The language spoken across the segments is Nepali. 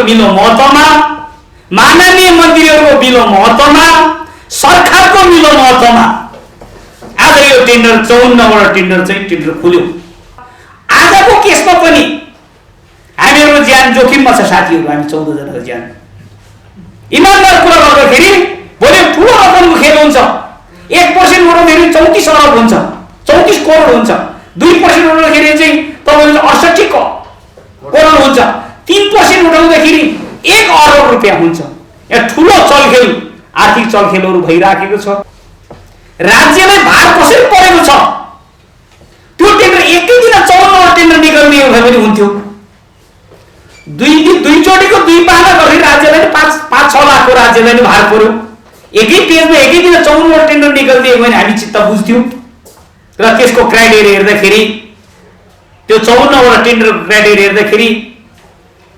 मिलो महत्वमा, माननीय मन्त्रीहरूको मिलो महत्वमा, सरकारको मिलो महत्वमा आज यो टेन्डर 54वटा टेन्डर खुल्यो। आजको केसमा पनि हामीहरूको ज्यान जोखिममा छ साथीहरू। हामी 14 जनाको ज्यान। इमानदार कुरा गर्दाखेरि भोलि ठुलो रकमको खेल हुन्छ। 1% उठाउँदाखेरि 34 अरब हुन्छ, 34 करोड हुन्छ। 2% उठाउँदाखेरि चाहिँ तपाईको 68 करोड हुन्छ। 3% उठाउँदाखेरि 1 अरब रुपियाँ हुन्छ। यहाँ ठुलो चलखेल, आर्थिक चलखेलहरू भइराखेको छ। राज्यलाई भार कसरी परेको छ? त्यो टेन्डर एकै दिन 54वटा टेन्डर निकाल्ने हो भने हुन्थ्यो। दुईचोटिको 2 पाना गर्दै राज्यलाई 5-6 लाखको राज्यलाई नै भार पर्यो। एकै पेजमा एकै दिन 54वटा टेन्डर निकाल्दियो भने हामी चित्त बुझ्थ्यौँ। र त्यसको क्राइटेरिया हेर्दाखेरि, त्यो 54वटा टेन्डर क्राइटेरिया हेर्दाखेरि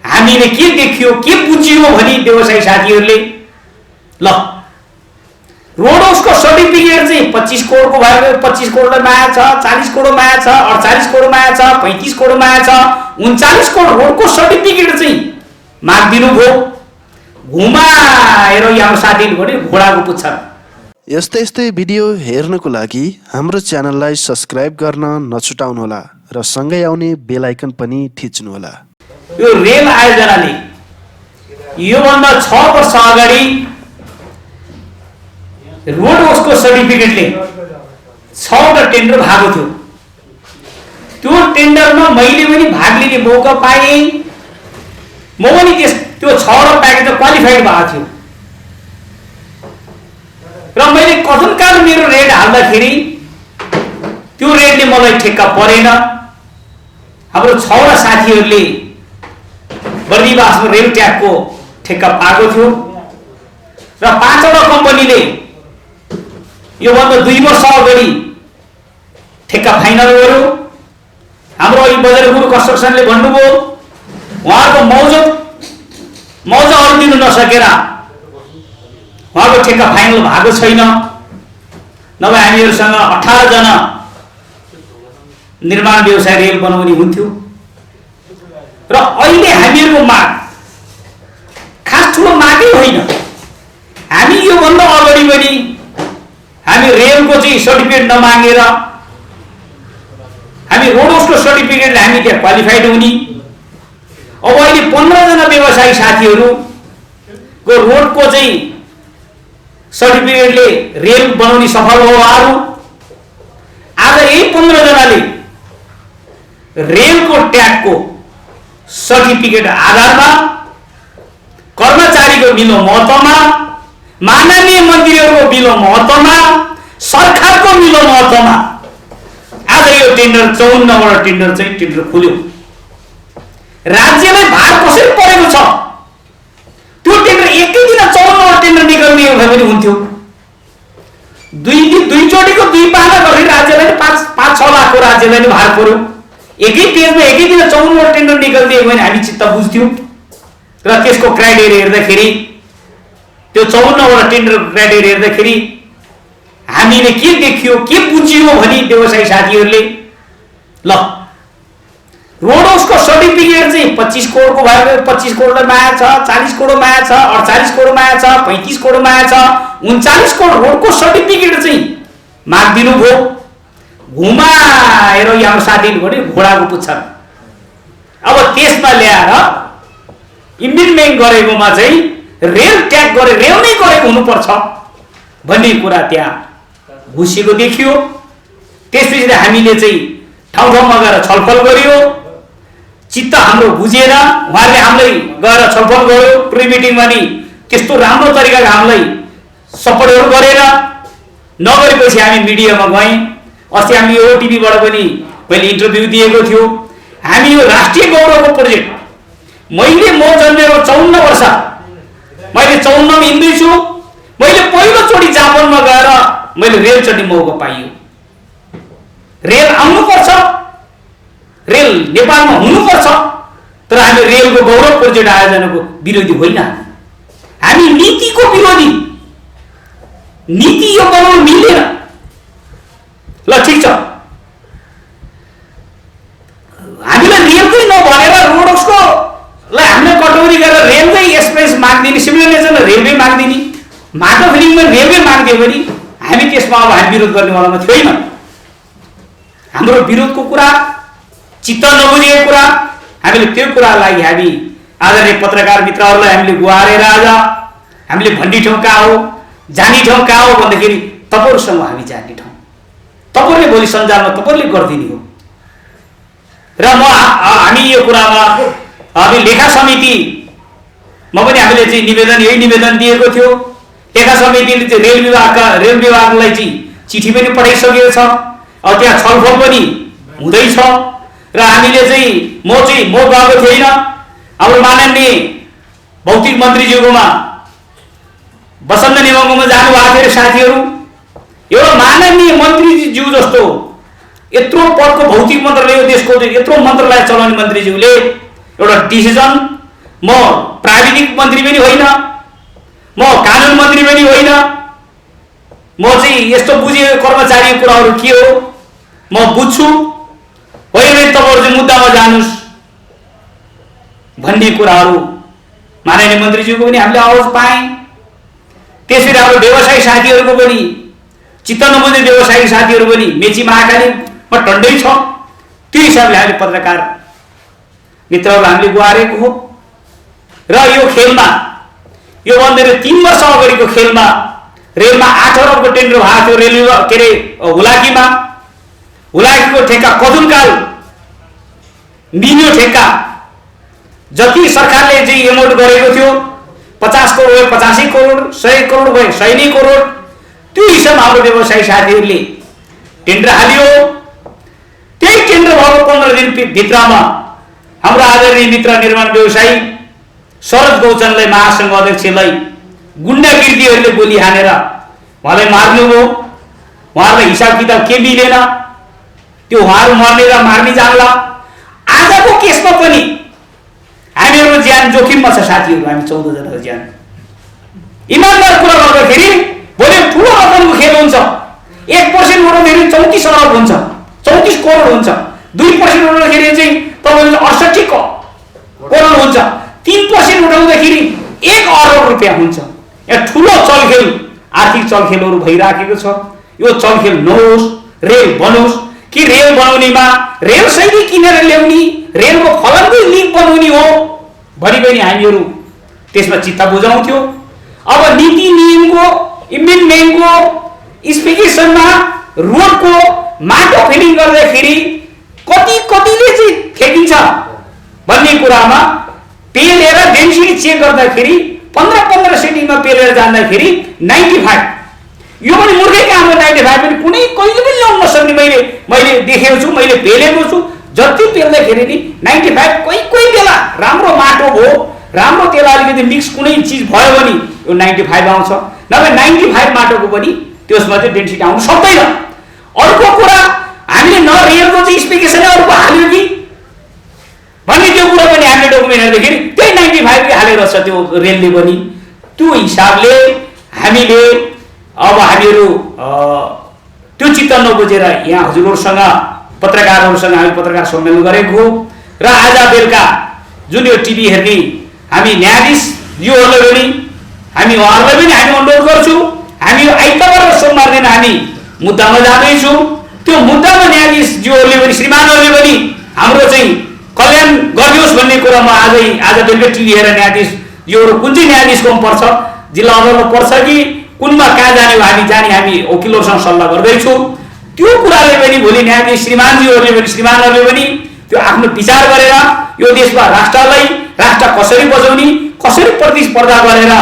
हामीले के देखियो, के बुझियो भने व्यवसायी साथीहरूले, ल रोड हाउसको सर्टिफिकेट चाहिँ 25 करोडको भयो, 25 करोडलाई माया छ, 40 करोड माया छ, 48 करोड माया छ, 35 करोड माया छ, 39 करोड रोडको सर्टिफिकेट चाहिँ माग्दिनु भयो। घुमाएर यहाँ साथीले भने घोडाको पुच्छर। यस्तै भिडियो हेर्नको लागि हाम्रो च्यानललाई सब्स्क्राइब गर्न नछुटाउनुहोला र सँगै आउने बेल आइकन पनि थिच्नुहोला। यो रेल आयोजनाले योभन्दा 6 वर्ष अगाडि रोड हाउसको सर्टिफिकेटले 6वटा टेन्डर भएको थियो। त्यो टेन्डरमा मैले पनि भाग लिने मौका पाएँ। म पनि त्यो 6वटा प्याकेज क्वालिफाइड भएको थियो र मैले कथनकाल मेरो रेट हाल्दाखेरि त्यो रेटले मलाई ठेक्का परेन। हाम्रो 6वटा साथीहरूले बर्दिवासमा रेल ट्यागको ठेक्का पाएको थियो र 5वटा कम्पनीले योभन्दा 2 वर्ष अगाडि ठेक्का फाइनल गर्यो। हाम्रो अहिले बजारगुरु कन्स्ट्रक्सनले भन्नुभयो उहाँको मौजा अरू दिनु नसकेर उहाँको ठेक्का फाइनल भएको छैन। नभए हामीहरूसँग 18 जना निर्माण व्यवसाय रेल बनाउने हुन्थ्यो। र अहिले हामीहरूको माग खास ठुलो मागै होइन। हामी योभन्दा अगाडि पनि हामी रेलको चाहिँ सर्टिफिकेट नमागेर हामी रोड हाउसको सर्टिफिकेटले हामी त्यहाँ क्वालिफाइड हुने। अब अहिले 15 जना व्यवसायी साथीहरूको रोडको चाहिँ सर्टिफिकेटले रेल बनाउने सफल हो। आज यही 15 जनाले रेलको ट्यागको सर्टिफिकेट आधारमा कर्मचारीको मिलो महत्वमा, माननीय मन्त्रीहरूको मिलो महत्वमा, सरकारको मिलो महत्वमा आज यो टेन्डर 54वटा टेन्डर खुल्यो। राज्यलाई भार कसरी परेको छ? त्यो टेन्डर एकै दिन 54वटा टेन्डर निकाल्ने हो भने हुन्थ्यो। दुईचोटिको 2 पाना गर्दै राज्यलाई 5-6 लाखको राज्यलाई नै भार पर्यो। एकै पेजमा एकै दिन 54वटा टेन्डर निकाल्दियो भने हामी चित्त बुझ्थ्यौँ। र त्यसको क्राइटेरिया हेर्दाखेरि, त्यो 54वटा टेन्डर क्राइटेरिया हेर्दाखेरि हामीले के देखियो, के बुझियो भने व्यवसायी साथीहरूले, ल रोड हाउसको सर्टिफिकेट चाहिँ 25 करोडको भयो, 25 करोडलाई माया छ, 40 करोड माया छ, 48 करोड माया छ, 35 करोड माया छ, 39 करोड रोडको सर्टिफिकेट चाहिँ माग्दिनु भयो। घुमाएर यहाँ साथीले भने घोडाको पुच्छर। अब त्यसमा ल्याएर इम्प्लिमेन्ट गरेकोमा चाहिँ रेल ट्याग गरे, रेल नै गरेको हुनुपर्छ भन्ने कुरा त्यहाँ घुसेको देखियो। त्यसपछि हामीले चाहिँ ठाउँ ठाउँमा गएर छलफल गरियो। चित्त हाम्रो बुझेन। उहाँहरूले हामीलाई गएर छलफल गर्यो प्री मिटिङमा नि त्यस्तो राम्रो तरिकाले हामीलाई सपोर्टहरू गरेन। नगरेपछि हामी मिडियामा गयौँ। अस्ति हामी यो टिभीबाट पनि मैले इन्टरभ्यू दिएको थियो। हामी यो राष्ट्रिय गौरवको प्रोजेक्ट, मैले म जन्मेको 54 वर्ष, मैले 54 मा हिँड्दैछु। मैले पहिलोचोटि जापानमा गएर मैले रेल चढ्ने मौका पाइयो। रेल आउनुपर्छ, रेल नेपालमा हुनुपर्छ। तर हामी रेलको गौरव प्रोजेक्ट आयोजनाको विरोधी होइन। हामी नीतिको विरोधी। नीति यो बनाउन मिल्दैन। ल ठिक छ, हामीलाई रेलकै नभनेर रोड हाउसको लाई हामीले कटौती गरेर रेल माग्दिने, सिभिल एभिएसनलाई रेलवे माग्दिने, माटो फिलिङमा रेलवे माग्दियो भने हामी त्यसमा अब हामी विरोध गर्नेवालामा थिएन। हाम्रो विरोधको कुरा, चित्त नबुझेको कुरा, हामीले त्यो कुरालाई हामी आदरणीय पत्रकार मित्रहरूलाई हामीले गुहारेर आज हामीले भन्ने ठाउँ कहाँ हो, जाने ठाउँ कहाँ हो भन्दाखेरि तपाईँहरूसँग हामी जाने ठाउँ, तपाईँहरूले भोलि सञ्जालमा तपाईँहरूले गरिदिने हो। र हामी यो कुरामा हामी लेखा समितिमा पनि हामीले चाहिँ यही निवेदन दिएको थियो। लेखा समितिले चाहिँ रेल विभागलाई चाहिँ चिठी पनि पठाइसकेको छ, अब त्यहाँ छलफल पनि हुँदैछ। र हामीले चाहिँ म गएको थिएन, हाम्रो माननीय भौतिक मन्त्रीज्यूकोमा वसन्त नेवाङमा जानुभएको थियो साथीहरू। एउटा माननीय मन्त्रीज्यू जस्तो यत्रो पदको भौतिक मन्त्रालय, यो देशको यत्रो मन्त्रालय चलाउने मन्त्रीज्यूले एउटा डिसिजन, म प्राविधिक मन्त्री पनि होइन, म कानुन मन्त्री पनि होइन, म चाहिँ यस्तो बुझेको कर्मचारीको कुराहरू के हो म बुझ्छु, होइन भने तपाईँहरू चाहिँ मुद्दामा जानुहोस् भन्ने कुराहरू माननीय मन्त्रीज्यूको पनि हामीले आवाज पाएँ। त्यसरी हाम्रो व्यवसायी साथीहरूको पनि, चित्त नबुझ्ने व्यवसायी साथीहरू पनि मेची महाकालीमा टन्डै छ। त्यो हिसाबले हामीले पत्रकार मित्रहरूलाई हामीले गुहारेको हो। र यो खेलमा यो भन्दै 3 वर्ष अगाडिको खेलमा रेलमा 8 अरबको टेन्डर भएको थियो, रेलवे के अरे हुलाकीको ठेक्का कदुनकाल मिल्यो ठेक्का जति सरकारले चाहिँ एमाउन्ट गरेको थियो 50 करोड 85 करोड 100 करोड भयो 100 करोड, त्यो हिसाबमा हाम्रो व्यवसायी साथीहरूले टेन्डर हाल्यो। त्यही टेन्डर भएको 15 दिन भित्रमा हाम्रो आदरणीय मित्र निर्माण व्यवसायी शरद गौचनलाई, महासङ्घ अध्यक्षलाई गुण्डागिर्दीहरूले गोली हानेर उहाँलाई मार्नुभयो। उहाँहरूलाई हिसाब किताब के मिलेन, त्यो उहाँहरू मर्ने र मार्ने जानला। आजको केसमा पनि हामीहरू ज्यान जोखिममा छ साथीहरू, हामी 14 जनाको ज्यान। इमानदार कुरा गर्दाखेरि भोलि ठुलो रकमको खेल हुन्छ। 1% उठाउँदाखेरि 34 अरब हुन्छ, 34 करोड हुन्छ। 2% उठाउँदाखेरि चाहिँ तपाईँले 68 करोड हुन्छ। 3% उठाउँदाखेरि 1 अरब रुपियाँ हुन्छ। यहाँ ठुलो चलखेल, आर्थिक चलखेलहरू भइराखेको छ। यो चलखेल नहोस्, रेल बनोस्। कि रेल बनाउनेमा रेल शैली किनेर ल्याउने, रेलको फलनको लिङ्क बनाउने हो भनी पनि हामीहरू त्यसमा चित्त बुझाउँथ्यो। अब नीति नियमको इम्प्लिमेन्टको स्पेसिफिकेसनमा रोडको माटो फिलिङ गर्दाखेरि कतिले चाहिँ ठेकिन्छ भन्ने कुरामा पेलेर डेन्सिटी चेक गर्दाखेरि 15 सेन्टिमा पेलेर जाँदाखेरि 95, यो पनि मूर्खै काम हो। 95 पनि कहिले पनि ल्याउन नसक्ने मैले देखेको छु, मैले पेलेको छु। जति पेल्दाखेरि नि 95 कोही बेला राम्रो माटो हो, राम्रो त्यसलाई अलिकति मिक्स कुनै चिज भयो भने यो 95 आउँछ, नभए 95 माटोको पनि त्यसमा चाहिँ डेन्सिटी आउन सक्दैन। अर्को कुरा हामीले न रेलको चाहिँ स्पेसिफिकेसन अर्को हाल्यो कि भन्ने त्यो कुरा पनि हामीले डकुमेन्ट हेर्दाखेरि त्यही 95 हालेर छ त्यो रेलले पनि। त्यो हिसाबले हामीले अब हामीहरू त्यो चित्त नबुझेर यहाँ हजुरहरूसँग पत्रकारहरूसँग हामी पत्रकार सम्मेलन गरेको हो। र आज बेलुका जुन यो टिभी हेर्ने हामी न्यायाधीशज्यूहरूलाई पनि हामी उहाँहरूलाई पनि हामी अनुरोध गर्छौँ, हामी आइतबार र सोमबार दिन हामी मुद्दामा जाँदैछौँ। त्यो मुद्दामा न्यायाधीशज्यूहरूले पनि श्रीमानहरूले पनि हाम्रो चाहिँ कल्याण गरियोस् भन्ने कुरामा आज बेलुका टिभी हेरेर न्यायाधीशज्यूहरू कुन चाहिँ न्यायाधीशकोमा पर्छ, जिल्ला अदालतमा पर्छ कि कुनमा कहाँ जाने हो हामी वकिलहरूसँग सल्लाह गर्दैछौँ। त्यो कुराले पनि भोलि न्यायाधीश श्रीमानहरूले पनि त्यो आफ्नो विचार गरेर यो देशमा राष्ट्र कसरी बचाउने, कसरी प्रतिस्पर्धा गरेर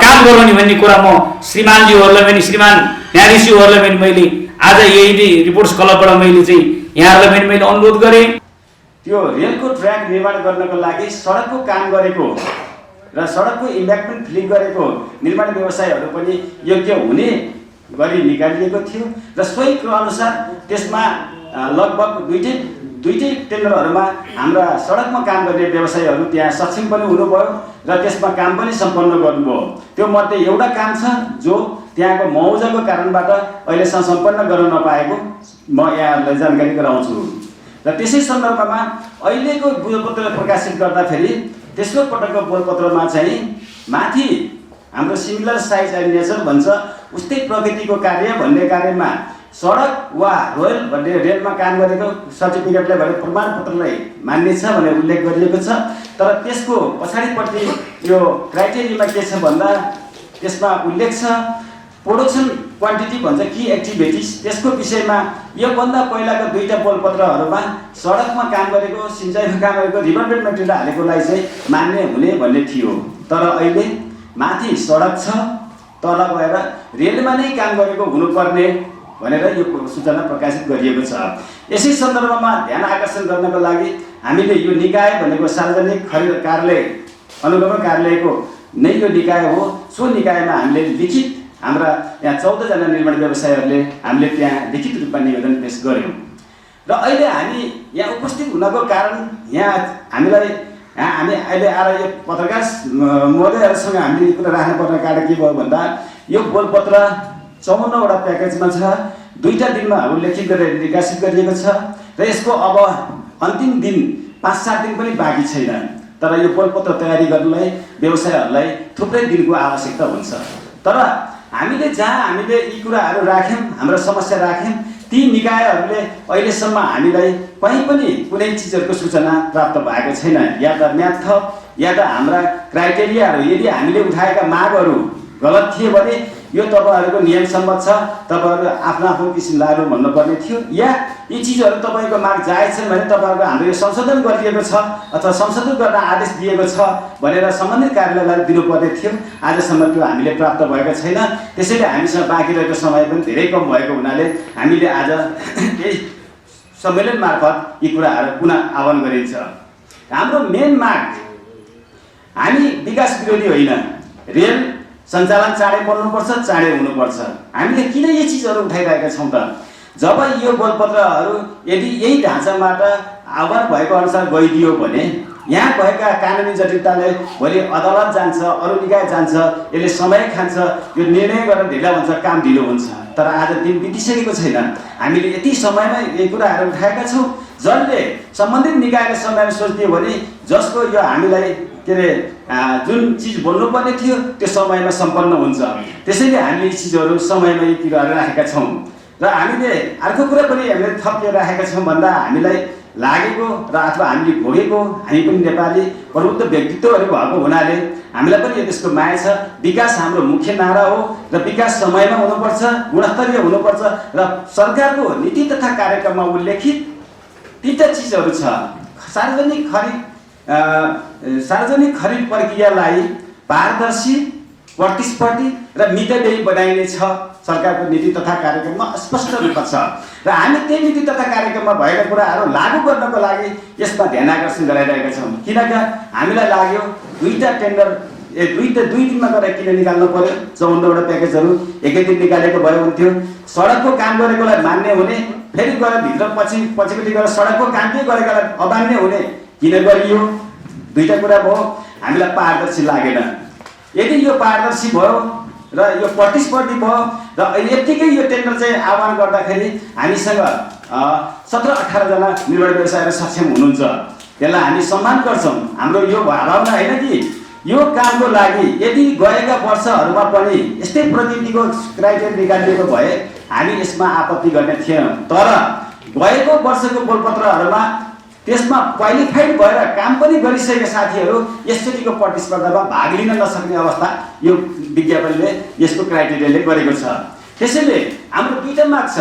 काम गराउने भन्ने कुरा म श्रीमानज्यूहरूलाई पनि, श्रीमान न्यायाधीशज्यूहरूलाई पनि मैले आज यही रिपोर्ट्स क्लबबाट मैले चाहिँ यहाँहरूलाई पनि मैले अनुरोध गरेँ। त्यो रेलको ट्र्याक निर्माण गर्नको लागि सडकको काम गरेको र सडकको इम्ब्याक्टमेन्ट फिलिङ गरेको निर्माण व्यवसायहरू पनि योग्य हुने गरी निकालिएको थियो र सोहीको अनुसार त्यसमा लगभग दुईटै टेन्डरहरूमा हाम्रा सडकमा काम गर्ने व्यवसायीहरू त्यहाँ सक्षम पनि हुनुभयो र त्यसमा काम पनि सम्पन्न गर्नुभयो। त्यो मध्ये एउटा काम छ जो त्यहाँको मौजाको कारणबाट अहिलेसम्म सम्पन्न गर्न नपाएको म यहाँहरूलाई जानकारी गराउँछु। र त्यसै सन्दर्भमा अहिलेको बुझपत्र प्रकाशित गर्दाखेरि तेस्रो पटकको बोलपत्रमा चाहिँ माथि हाम्रो सिमिलर साइज एन्ड नेचर भन्छ उस्तै प्रकृतिको कार्य भन्ने कार्यमा सडक वा रेलमा काम गरेको सर्टिफिकेटलाई भने प्रमाणपत्रलाई मान्य छ भनेर उल्लेख गरिएको छ। तर त्यसको पछाडिपट्टि यो क्राइटेरियामा के छ भन्दा त्यसमा उल्लेख छ प्रोडक्सन क्वान्टिटी भन्छ कि एक्टिभिटिज। त्यसको विषयमा योभन्दा पहिलाको 2टा बोलपत्रहरूमा सडकमा काम गरेको सिँचाइमा काम गरेको रिभरबेड मेटेरियल हालेकोलाई चाहिँ मान्य हुने भन्ने थियो। तर अहिले माथि सडक छ तल गएर रेलमा नै काम गरेको हुनुपर्ने भनेर यो सूचना प्रकाशित गरिएको छ। यसै सन्दर्भमा ध्यान आकर्षण गर्नको लागि हामीले यो निकाय भनेको सार्वजनिक खरिद कार्यालय अनुगमन कार्यालयको नै यो निकाय हो। सो निकायमा हामीले लिखित हाम्रा यहाँ 14 जना निर्माण व्यवसायीहरूले हामीले त्यहाँ लिखित रूपमा निवेदन पेश गर्यौँ र अहिले हामी यहाँ उपस्थित हुनको कारण यहाँ हामी अहिले आएर यो पत्रकार महोदयहरूसँग हामीले कुरा राख्नुपर्ने कारण के भयो भन्दा यो बोलपत्र 54 वटा प्याकेजमा छ। 2टा दिनमा उल्लेखित गरेर विकसित गरिएको छ र यसको अब अन्तिम दिन 5-7 दिन पनि बाँकी छैन। तर यो बोलपत्र तयारी गर्नलाई व्यवसायहरूलाई थुप्रै दिनको आवश्यकता हुन्छ। तर हामीले जहाँ हामीले यी कुराहरू राख्यौँ हाम्रो समस्या राख्यौँ ती निकायहरूले अहिलेसम्म हामीलाई कहीँ पनि कुनै चिजहरूको सूचना प्राप्त भएको छैन। या त म्याद थप या त हाम्रा क्राइटेरियाहरू यदि हामीले उठाएका मागहरू गलत थिए भने यो तपाईहरुको नियम सम्मत छ तपाईहरु आफ्नो आफ्नो किसिम लाग्नु भन्नुपर्ने थियो या यी चीजहरु तपाईको माग जायज छन् भने तपाईहरुको हाम्रो यो संशोधन गरिएको छ अथवा संशोधन गर्न आदेश दिएको छ भनेर सम्बन्धित कार्यालयलाई दिनुपर्ने थियो। आजसम्म त्यो हामीले प्राप्त भएको छैन। त्यसैले हामीसँग बाँकी रहेको समय पनि धेरै कम भएको हुनाले हामीले आज यही सम्मेलन मार्फत यी कुराहरु पुनः आह्वान गरिन्छ। हाम्रो मेन माग हामी विकास विरोधी होइन। रेल सञ्चालन चाँडै पर्नुपर्छ, चाँडै हुनुपर्छ। हामीले किन यी चीजहरु उठाइरहेका छौं त? जब यो बोलपत्रहरु यदि यही ढाँचाबाट आह्वान भएको अनुसार गइदियो भने यहाँ भएका कानुनी जटिलताले भोलि अदालत जान्छ, अरु निकाय जान्छ, यसले समय खान्छ, यो निर्णय गर्न ढिला हुन्छ, काम ढिलो हुन्छ। तर आज दिन बितिसकेको छैन। हामीले यति समयमा यी कुराहरु उठाएका छौं जसले सम्बन्धित निकायले समयमा सोच्दियो भने जसको यो हामीलाई जुन चीज बोल्नुपर्ने थियो त्यो समयमा सम्पन्न हुन्छ। त्यसैले हामीले यी चीजहरु समयमा यी कुराहरु राखेका छौं र हामीले अर्को कुरा पनि हामीले थपेर राखेका छौं भन्दा हामीलाई लागेको र अथवा हामीले भोगेको हामी पनि नेपाली प्रबुद्ध व्यक्तित्वहरु भएको हुनाले हामीलाई पनि यसको माया छ। विकास हाम्रो मुख्य नारा हो र विकास समयमा हुनुपर्छ, गुणस्तरीय हुनुपर्छ र सरकारको नीति तथा कार्यक्रममा उल्लेखित तीनटा चीजहरु छ। सार्वजनिक खरिद प्रक्रियालाई पारदर्शी, प्रतिस्पर्धी र मितव्ययी बनाइने छ। सरकारको नीति तथा कार्यक्रममा स्पष्ट रूपमा छ र हामी त्यही नीति तथा कार्यक्रममा भएका कुराहरू लागू गर्नको लागि यसमा ध्यान आकर्षण गराइरहेका छौं। किनकि हामीलाई लाग्यो दुई दिनमा गरेर किन निकाल्नु पर्यो? 54 वटा प्याकेजहरू एकै दिन निकालेको भए हुन्थ्यो। सडकको काम गरेकोलाई मान्य हुने, फेरि गएर भित्र पछिपट्टि गएर सडकको काम के गरेकोलाई अमान्य हुने किन गरियो? दुईटा कुरा भयो। हामीलाई पारदर्शी लागेन। यदि यो पारदर्शी भयो र यो प्रतिस्पर्धी भयो र यतिकै यो टेन्डर चाहिँ आह्वान गर्दाखेरि हामीसँग 17-18 जना निर्माण व्यवसायीहरू सक्षम हुनुहुन्छ। त्यसलाई हामी सम्मान गर्छौं। हाम्रो यो भावना हैन कि यो कामको लागि यदि गएका वर्षहरुमा पनि यस्तै प्रकृतिको क्राइटेरिया निकालिएको भए हामी यसमा आपत्ति गर्ने थिएनौं। तर गएको वर्षको बोलपत्रहरुमा त्यसमा क्वालिफाइड भएर काम पनि गरिसकेका साथीहरु यसचोटिको प्रतिस्पर्धामा भाग लिन नसक्ने अवस्था यो विज्ञापनले यसको क्राइटेरियाले गरेको छ। त्यसैले हाम्रो दुईटा माग छ।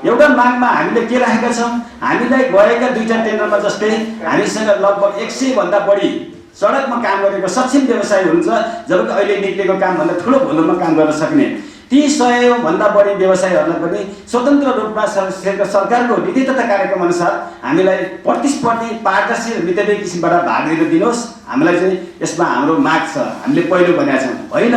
एउटा मागमा हामीले के राखेका छौं? हामीलाई गएका दुईटा टेन्डरमा जस्तै हामीसँग लगभग 100 भन्दा बढी सडकमा काम गरेको सक्षम व्यवसायी हुन्छ, जबकि अहिले निक्लेको काम भन्दा ठूलो भोल्युममा काम गर्न सक्ने ती 100 भन्दा बढी व्यवसायीहरूलाई पनि स्वतन्त्र रूपमा सरकारको नीति तथा कार्यक्रम अनुसार हामीलाई प्रतिस्पर्धी, पारदर्शी र मितव्ययी किसिमबाट भाग लिन दिनुहोस्। हामीलाई चाहिँ यसमा हाम्रो माग छ। हामीले पहिलो भनेका छौं हैन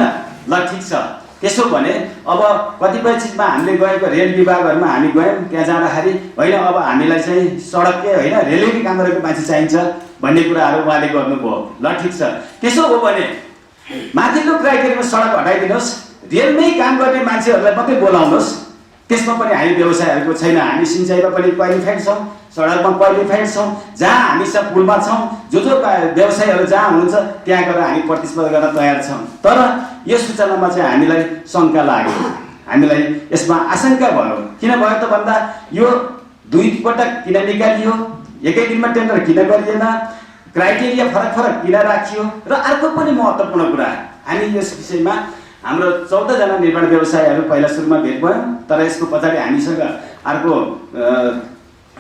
ल ठीक छ। त्यसो भने अब कतिपय चीजमा हामीले गएको रेल विभागहरुमा हामी गयौं, त्यहाँ जाँदाखेरि हैन अब हामीलाई चाहिँ सडककै हैन रेलकै काम गरेको मान्छे चाहिन्छ भन्ने कुराहरु उहाँले गर्नुभयो। ल ठीक छ। त्यसो हो भने माथिल्लो क्राइटेरियामा सडक हटाइदिनुहोस्, रेलमै काम गर्ने मान्छेहरुलाई मात्रै बोलाउनुहोस् त्यसमा पनि हामी व्यवसायहरूको छैन। हामी सिँचाइमा पनि क्वालिफाइड छौँ, सडकमा क्वालिफाइड छौँ, जहाँ हामी सब पुलमा छौँ, जो व्यवसायहरू जहाँ हुनुहुन्छ त्यहाँ गएर हामी प्रतिस्पर्धा गर्न तयार छौँ। तर यो सूचनामा चाहिँ हामीलाई शङ्का लाग्यो, हामीलाई यसमा आशंका भयो। किन भयो त भन्दा यो 2 पटक किन निकालियो, एकै दिनमा टेन्डर किन गरिएन, क्राइटेरिया फरक किन राखियो, र अर्को पनि महत्त्वपूर्ण कुरा, हामी यस विषयमा हाम्रो 14 जना निर्माण व्यवसायहरू पहिला सुरुमा भेट भयौँ, तर यसको पछाडि हामीसँग अर्को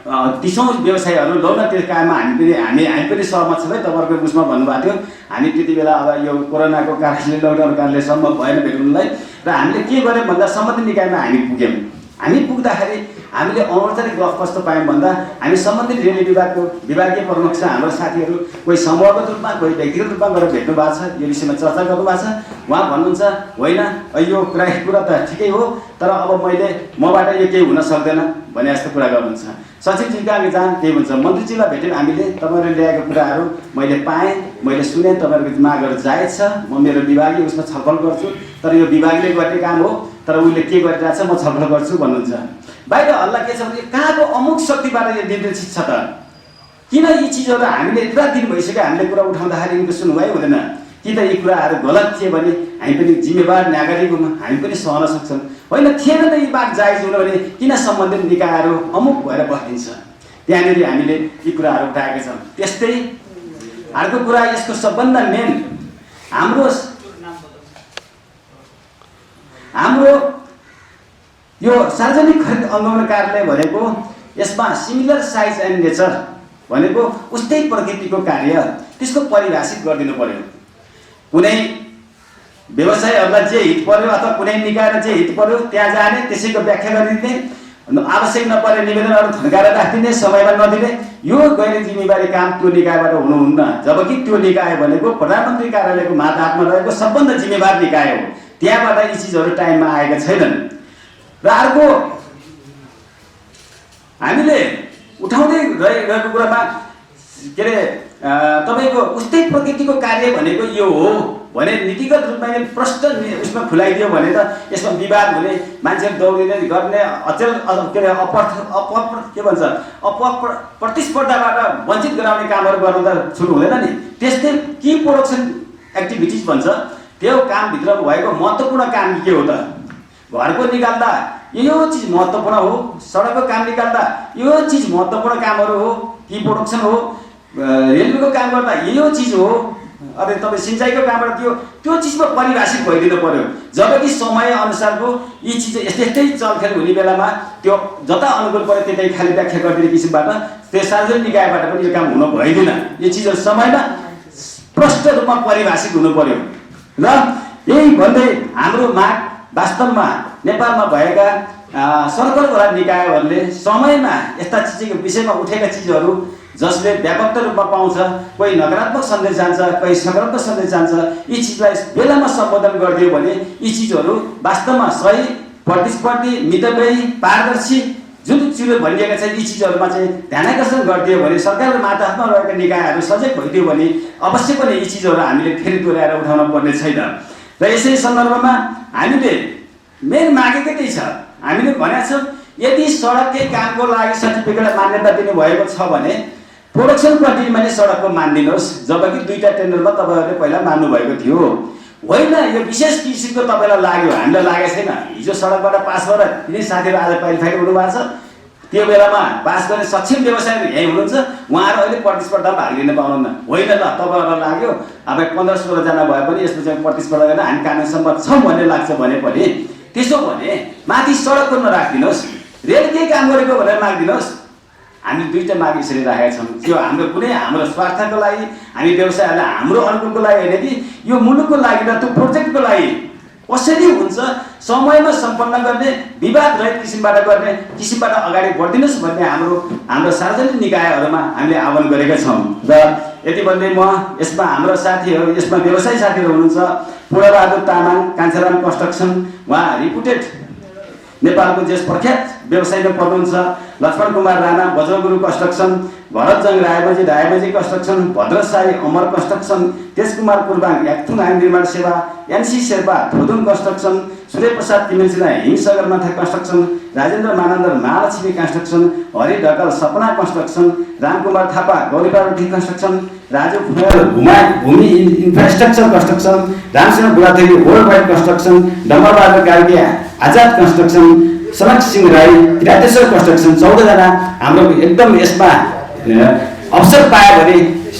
30औं व्यवसायहरू लौ न त्यो काममा हामी पनि सहमत छौँ है तपाईँहरूको उसमा भन्नुभएको थियो। हामी त्यति बेला अब यो कोरोनाको कारणले लकडाउनको कारणले सम्भव भएन भेट्नुलाई, र हामीले के गर्यौँ भन्दा सम्बन्धित निकायमा हामी पुग्यौँ। हामी पुग्दाखेरि हामीले अनौपचारिक गफ कस्तो पायौँ भन्दा हामी सम्बन्धित रेलवे विभागको विभागीय प्रमुख छ, हाम्रो साथीहरू कोही समूहगत रूपमा कोही व्यक्तिगत रूपमा गएर भेट्नु भएको छ, यो विषयमा चर्चा गर्नुभएको छ। उहाँ भन्नुहुन्छ होइन यो कुरा त ठिकै हो, तर अब मबाट यो केही हुन सक्दैन भने जस्तो कुरा गर्नुहुन्छ। सचिवजीका अघि जान त्यही हुन्छ, मन्त्रीजीलाई भेट्यौँ हामीले, तपाईँहरूले ल्याएको कुराहरू मैले पाएँ, मैले सुनेँ, तपाईँहरूको मागहरू जायज छ, म मेरो विभागीय उसमा छलफल गर्छु, तर यो विभागले गर्ने काम हो, तर उसले के गरिरहेको छ म छलफल गर्छु भन्नुहुन्छ। बाहिर हल्ला के छ भने कहाँको अमुक शक्तिबाट यो निर्देशित छ त, किन यी चिजहरू हामीले पुरा दिन भइसक्यो हामीले कुरा उठाउँदाखेरि यिनको सुनवाई हुँदैन, कि त यी कुराहरू गलत थिए भने हामी पनि जिम्मेवार नागरिक हौँ, हामी पनि सहन सक्छौँ, होइन थिएन त यी बात जायज हुन भने किन सम्बन्धित निकायहरू अमुक भएर बस्दिन्छ, त्यहाँनिर हामीले यी कुराहरू उठाएका छौँ। त्यस्तै अर्को कुरा, यसको सबभन्दा मेन हाम्रो यो सार्वजनिक खरिद अनुगमन कार्यालय भनेको यसमा सिमिलर साइज एन्ड नेचर भनेको उस्तै प्रकृतिको कार्य, त्यसको परिभाषित गरिदिनु पर्यो। कुनै व्यवसायहरूलाई जे हित पर्यो अथवा कुनै निकायलाई जे हित पर्यो त्यहाँ जाने, त्यसैको व्याख्या गरिदिने, आवश्यक नपरे निवेदनहरू थन्काएर राखिदिने, समयमा नदिने, यो गैर जिम्मेवारी काम त्यो निकायबाट हुनुहुन्न। जबकि त्यो निकाय भनेको प्रधानमन्त्री कार्यालयको मातहतमा रहेको सबभन्दा जिम्मेवार निकाय हो, त्यहाँबाट यी चिजहरू टाइममा आएका छैनन्। र अर्को हामीले उठाउँदै रहेको कुरामा के अरे तपाईँको उस्तै प्रकृतिको कार्य भनेको यो हो भने नीतिगत रूपमा प्रष्ट उसमा खुलाइदियो भने त यसमा विवाद हुने, मान्छेहरू दौडिने गर्ने, अचेल के अरे प्रतिस्पर्धाबाट वञ्चित गराउने कामहरू गर्न त सुरु हुँदैन नि। त्यस्तै की प्रोडक्सन एक्टिभिटिज भन्छ, त्यो कामभित्र भएको महत्त्वपूर्ण काम के हो त, घरको निकाल्दा यो चिज महत्त्वपूर्ण हो, सडकको काम निकाल्दा यो चिज महत्त्वपूर्ण कामहरू हो, की प्रोडक्सन हो, रेलवेको काम गर्दा यो चिज हो, अरे तपाईँ सिँचाइको कामबाट त्यो चिजमा परिभाषित भइदिनु पर्यो। जबकि समय अनुसारको यी चिज यस्तै चलखेल हुने बेलामा त्यो जता अनुकूल पर्यो त्यतै खाली व्याख्या गरिदिने किसिमबाट त्यो सार्वजनिक निकायबाट पनि यो काम हुन भइदिन। यो चिजहरू समयमा प्रष्ट रूपमा परिभाषित हुनु पर्यो। र यही भन्दै हाम्रो माग वास्तवमा नेपालमा भएका सरकारवाला निकायहरूले समयमा यस्ता चिजको विषयमा उठेका चिजहरू जसले व्यापक रूपमा पाउँछ, कोही नकारात्मक सन्देश जान्छ, कोही सकारात्मक सन्देश जान्छ, यी चिजलाई बेलामा सम्बोधन गरिदियो भने यी चिजहरू वास्तवमा सही, प्रतिस्पर्धी, मितव्ययी, पारदर्शी जुन चिजहरू भनिएका छन्, यी चिजहरूमा चाहिँ ध्यानाकर्षण गरिदियो भने, सरकारको मातहतमा रहेका निकायहरू सजग भइदियो भने अवश्य पनि यी चिजहरू हामीले फेरि दोहोऱ्याएर उठाउन पर्ने छैन। र यसै सन्दर्भमा हामीले मेन मागेकै त्यही छ, हामीले भनेका छौँ यदि सडककै कामको लागि सर्टिफिकेट मान्यता दिनु भएको छ भने प्रोडक्सन क्वान्टिटीमा नै सडकको मानिदिनुहोस्, जबकि 2टा टेन्डरमा तपाईँहरूले पहिला मान्नु भएको थियो। होइन यो विशेष किसिमको तपाईँलाई लाग्यो, हामीलाई लागेको छैन। हिजो सडकबाट पास गरेर तिनी साथीहरू आज क्वालिफाइड हुनुभएको छ, त्यो बेलामा पास गर्ने सक्षम व्यवसायहरू यहीँ हुनुहुन्छ, उहाँहरू अहिले प्रतिस्पर्धामा भाग लिन पाउनुहुन्न। होइन ल तपाईँहरूलाई लाग्यो अब 15-16 जना भए पनि यसमा चाहिँ प्रतिस्पर्धा गर्न हामी कानुन सम्मत छौँ भन्ने लाग्छ भने पनि त्यसो भने माथि सडकको नराखिदिनुहोस्, रेल केही काम गरेको भनेर मागिदिनुहोस्। हामीले 2टा माग यसरी राखेका छौँ, त्यो हाम्रो कुनै हाम्रो स्वार्थको लागि, हामी व्यवसायहरूलाई हाम्रो अनुकूलको लागि होइन कि यो मुलुकको लागि र त्यो प्रोजेक्टको लागि कसरी हुन्छ समयमा सम्पन्न गर्ने, विवाद रहित किसिमबाट अगाडि बढिदिनुहोस् भन्ने हाम्रो सार्वजनिक निकायहरूमा हामीले आह्वान गरेका छौँ। र यति भन्दै म यसमा हाम्रो साथीहरू, यसमा व्यवसायी साथीहरू हुनुहुन्छ, पूर्णबहादुर तामाङ, कान्छाराम कन्स्ट्रक्सन, उहाँ रिपुटेड नेपालको जेस प्रख्यात व्यवसायमा पर्नुहुन्छ लक्ष्मण कुमार राणा, वज्रगुरु कन्स्ट्रक्सन, भरतजङ रायबजी कन्स्ट्रक्सन, भद्रसाई अमर कन्स्ट्रक्सन, तेजकुमार कुर्बाङ याक्थुङ आइन निर्माण सेवा, एनसी शेर्पा थोदुङ कन्स्ट्रक्सन, सूर्यप्रसाद तिमिलसिना हिङ Sagarmatha construction, Rajendra Manandhar Mahalaxmi construction, Hari Dhakal Sapana construction, Ramkumar Thapa Gauriparvati construction, Raju Phunel Bhumi infrastructure construction, Ramsingh Budhathoki world wide construction, Dambarbahadur Karki Azad construction, Sanak Singh Rai Kirateshwar construction 14 जना हाम्रो एकदम यसमा अवसर पायो भने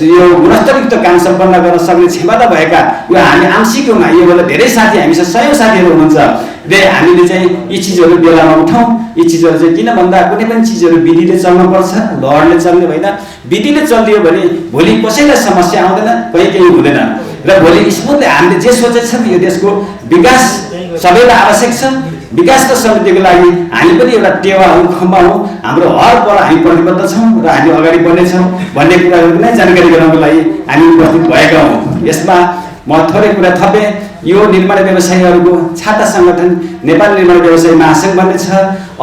यो गुणस्तरयुक्त काम सम्पन्न गर्न सक्ने क्षमता भएका यो हामी आंशिक रूपमा यो बेला धेरै साथी हामीसँग सयौं साथीहरू हुनुहुन्छ र हामीले चाहिँ यी चिजहरू बेलामा उठाउँ। यी चिजहरू चाहिँ किन भन्दा कुनै पनि चिजहरू विधिले चल्नुपर्छ, लहरले चल्ने होइन। विधिले चलियो भने भोलि कसैलाई समस्या आउँदैन, केही हुँदैन र भोलि स्मुथली हामीले जे सोचेछौँ यो देशको विकास सबैलाई आवश्यक छ। विकासको समितिको लागि हामी पनि एउटा टेवा हौँ, खम्बा हौँ। हाम्रो हर पल हामी प्रतिबद्ध छौँ र हामी अगाडि बढ्नेछौँ भन्ने कुराहरू नै जानकारी गराउनको लागि हामी उपस्थित भएका हौँ। यसमा म थोरै कुरा थपेँ। यो निर्माण व्यवसायीहरूको छाता सङ्गठन नेपाल निर्माण व्यवसायी महासङ्घ भन्ने छ,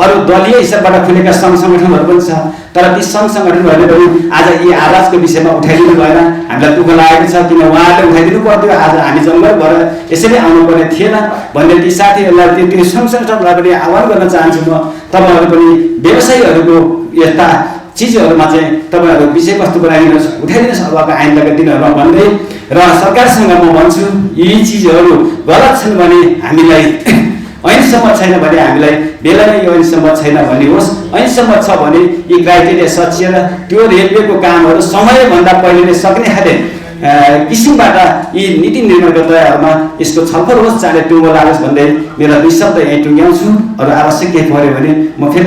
अरू दलीय हिसाबबाट खुलेका सङ्घ सङ्गठनहरू पनि छ। तर ती सङ्घ सङ्गठनहरूले पनि आज यी आवाजको विषयमा उठाइदिनु भएन। हामीलाई दुःख लागेको छ, किन उहाँहरूले उठाइदिनु पर्थ्यो। आज हामी जङ्गल भएर यसरी आउनुपर्ने थिएन भन्ने ती साथीहरूलाई त्यो सङ्घ सङ्गठनलाई पनि आह्वान गर्न चाहन्छु। म तपाईँहरू पनि व्यवसायीहरूको यस्ता चिजहरूमा चाहिँ तपाईँहरू विषयवस्तु बनाइदिनुहोस्, उठाइदिनुहोस् अबका ऐनका दिनहरूमा भन्दै र सरकारसँग म भन्छु यी चिजहरू गलत छन् भने हामीलाई ऐनसम्म छैन भने हामीलाई बेलामै यो ऐनसम्म छैन भन्ने होस्। ऐनसम्म छ भने यी क्राइटेरिया सचिएर त्यो रेलवेको कामहरू समयभन्दा पहिले नै सक्ने खाले किसिमबाट यी नीति निर्माणकर्ताहरूमा यसको छलफल होस्, चाहे टुङ्गो लागोस् भन्दै मेरा 2 शब्द यहीँ टुङ्ग्याउँछु। अरू आवश्यक केही पर्यो भने म फेरि